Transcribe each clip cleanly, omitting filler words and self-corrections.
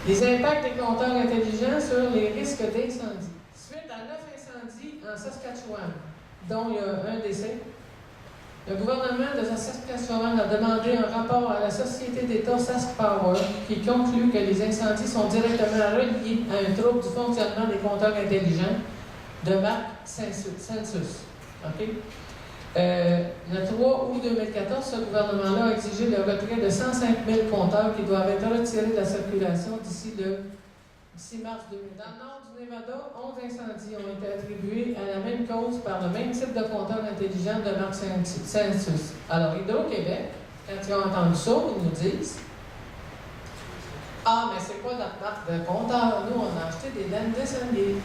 Les impacts des compteurs intelligents sur les risques d'incendie. Suite à 9 incendies en Saskatchewan, dont il y a un décès, le gouvernement de la Saskatchewan a demandé un rapport à la société d'État SaskPower qui conclut que les incendies sont directement reliés à un trouble du fonctionnement des compteurs intelligents de marque Sensus. Okay? Le 3 août 2014, ce gouvernement-là a exigé le retrait de 105 000 compteurs qui doivent être retirés de la circulation d'ici mars 2000. Dans le nord du Nevada, 11 incendies ont été attribués à la même cause par le même type de compteur intelligent de marque Sensus. Alors, Hydro-Québec, quand ils ont entendu ça, ils nous disent « Ah, mais c'est pas notre marque de compteur. Nous, on a acheté des Landis+Gyr. »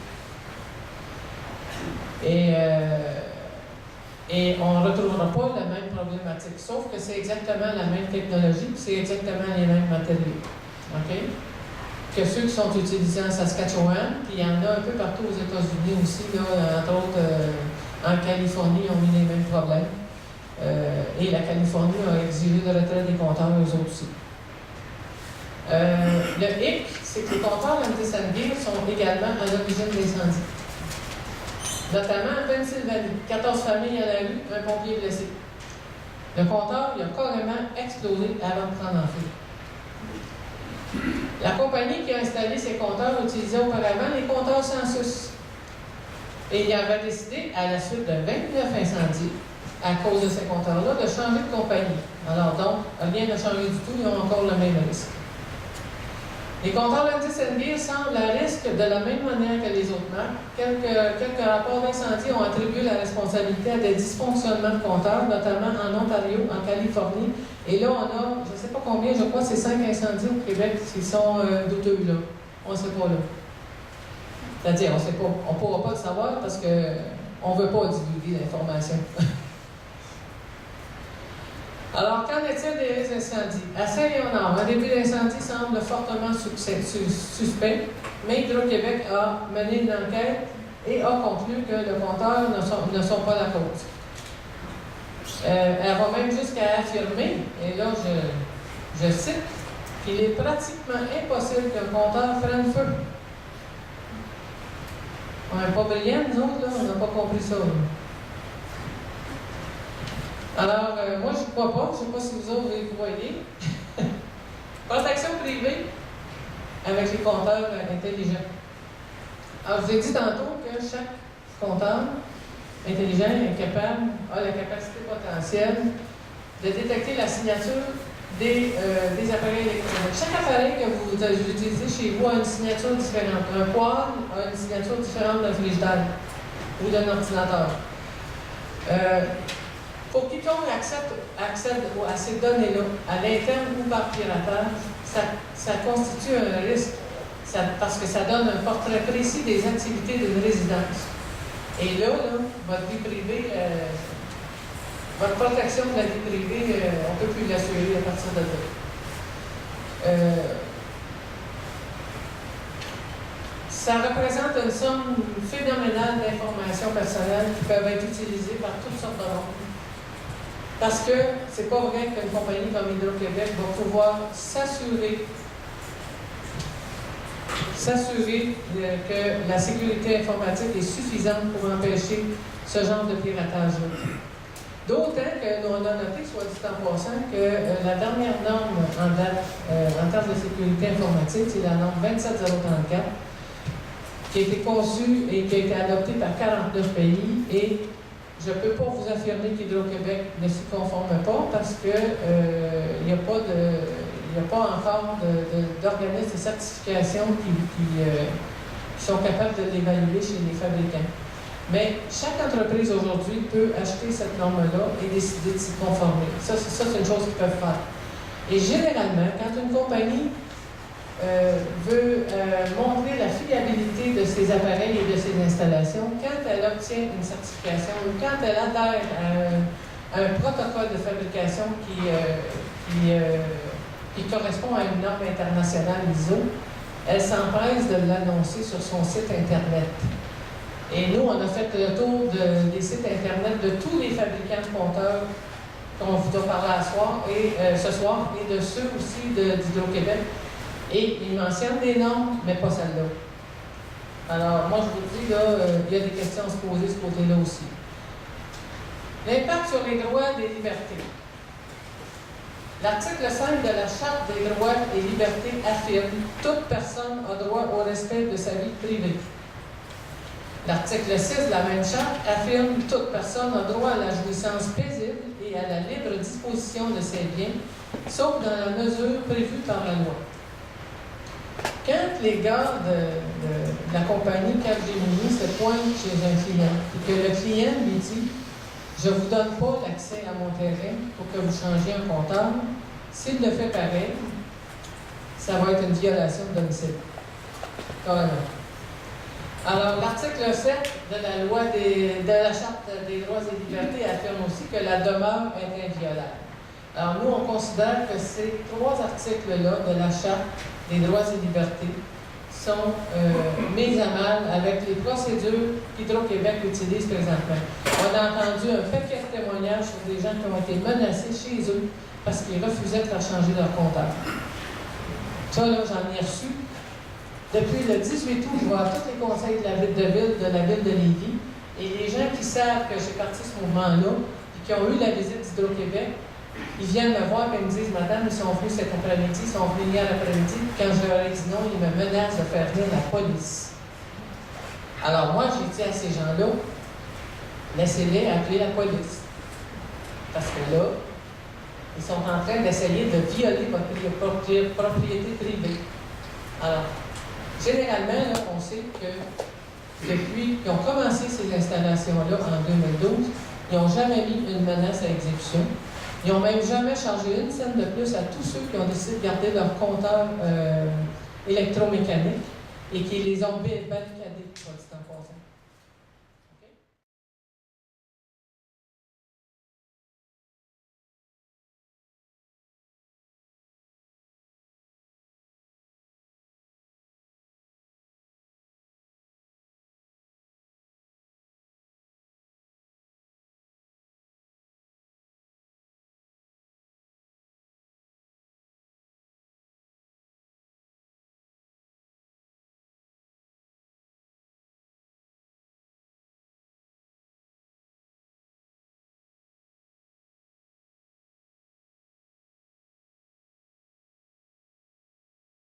Et on ne retrouvera pas la même problématique, sauf que c'est exactement la même technologie, c'est exactement les mêmes matériaux. Okay? Que ceux qui sont utilisés en Saskatchewan, puis il y en a un peu partout aux États-Unis aussi, là, entre autres en Californie, ils ont eu les mêmes problèmes. Et la Californie a exigé le retrait des compteurs, eux autres aussi. Le hic, c'est que les compteurs Landis+Gyr sont également à l'origine d'incendies. Notamment en Pennsylvanie, 14 familles à la rue, un pompier blessé. Le compteur, il a carrément explosé avant de prendre en feu. La compagnie qui a installé ces compteurs utilisait auparavant les compteurs Sensus. Et il avait décidé, à la suite de 29 incendies, à cause de ces compteurs-là, de changer de compagnie. Alors donc, rien n'a changé du tout, ils ont encore le même risque. Les compteurs Landis+Gyr semblent à risque de la même manière que les autres marques. Quelques rapports d'incendie ont attribué la responsabilité à des dysfonctionnements de compteurs, notamment en Ontario, en Californie. Et là, on a, je ne sais pas combien, je crois que c'est 5 incendies au Québec qui sont douteux là. On ne sait pas là. C'est-à-dire, on ne sait pas. On ne pourra pas le savoir parce qu'on ne veut pas divulguer l'information. Alors, qu'en est-il des risques d'incendie? À Saint-Léonard, un début d'incendie semble fortement suspect, mais Hydro-Québec a mené une enquête et a conclu que les compteurs ne sont pas la cause. Elle va même jusqu'à affirmer, et là je cite, qu'il est pratiquement impossible qu'un compteur prenne feu. On n'est pas brillants, nous autres, là, on n'a pas compris ça. Là. Alors, moi, je ne crois pas. Je ne sais pas si vous autres, vous y croyez. Protection privée avec les compteurs intelligents. Alors, je vous ai dit tantôt que chaque compteur intelligent a la capacité potentielle de détecter la signature des appareils électroniques. Chaque appareil que vous utilisez chez vous a une signature différente. Un poêle a une signature différente d'un frigidaire ou d'un ordinateur. Pour quiconque accède à ces données-là, à l'interne ou par piratage, ça constitue un risque parce que ça donne un portrait précis des activités d'une résidence. Et là, votre vie privée, votre protection de la vie privée, on ne peut plus l'assurer à partir de là. Ça représente une somme phénoménale d'informations personnelles qui peuvent être utilisées par toutes sortes de monde. Parce que c'est pas vrai qu'une compagnie comme Hydro-Québec va pouvoir s'assurer que la sécurité informatique est suffisante pour empêcher ce genre de piratage-là. D'autant que nous on a noté, soit dit en passant, que la dernière norme en date en termes de sécurité informatique, c'est la norme 27034, qui a été conçue et qui a été adoptée par 49 pays et je ne peux pas vous affirmer qu'Hydro-Québec ne s'y conforme pas parce qu'il n'y a pas encore d'organismes de certification qui sont capables de l'évaluer chez les fabricants. Mais chaque entreprise aujourd'hui peut acheter cette norme-là et décider de s'y conformer. Ça, c'est une chose qu'ils peuvent faire. Et généralement, quand une compagnie veut montrer la fiabilité de ses appareils et de ses installations, quand elle obtient une certification ou quand elle adhère à un protocole de fabrication qui correspond à une norme internationale ISO, elle s'empresse de l'annoncer sur son site Internet. Et nous, on a fait le tour des sites Internet de tous les fabricants de compteurs qu'on vous a parlé ce soir et de ceux aussi d'Hydro-Québec. Et il mentionne des normes, mais pas celle-là. Alors, moi, je vous dis, là, il y a des questions à se poser de ce côté-là aussi. L'impact sur les droits et les libertés. L'article 5 de la Charte des droits et libertés affirme « Toute personne a droit au respect de sa vie privée ». L'article 6 de la même Charte affirme « Toute personne a droit à la jouissance paisible et à la libre disposition de ses biens, sauf dans la mesure prévue par la loi ». Quand les gars de la compagnie Capgemini se pointent chez un client et que le client lui dit « Je ne vous donne pas l'accès à mon terrain pour que vous changiez un comptable », s'il le fait pareil, ça va être une violation de domicile. Carrément. Alors, l'article 7 de la Charte des droits et libertés affirme aussi que la demeure est inviolable. Alors, nous, on considère que ces trois articles-là de la Charte des droits et libertés sont mis à mal avec les procédures qu'Hydro-Québec utilise présentement. On a entendu un paquet de témoignages sur des gens qui ont été menacés chez eux parce qu'ils refusaient de faire changer leur comptable. Ça, là, j'en ai reçu. Depuis le 18 août, je vois tous les conseils de la ville de Lévis, et les gens qui savent que j'ai parti ce mouvement-là, et qui ont eu la visite d'Hydro-Québec, ils viennent me voir et me disent « Madame, ils sont venus cet après-midi, ils sont venus hier après-midi. » Quand je leur ai dit non, ils me menacent de faire venir la police. Alors moi, j'ai dit à ces gens-là, laissez-les appeler la police. Parce que là, ils sont en train d'essayer de violer votre propriété privée. Alors, généralement, là, on sait que depuis qu'ils ont commencé ces installations-là en 2012, ils n'ont jamais mis une menace à exécution. Ils n'ont même jamais chargé une cent de plus à tous ceux qui ont décidé de garder leur compteur électromécanique et qui les ont barricadés.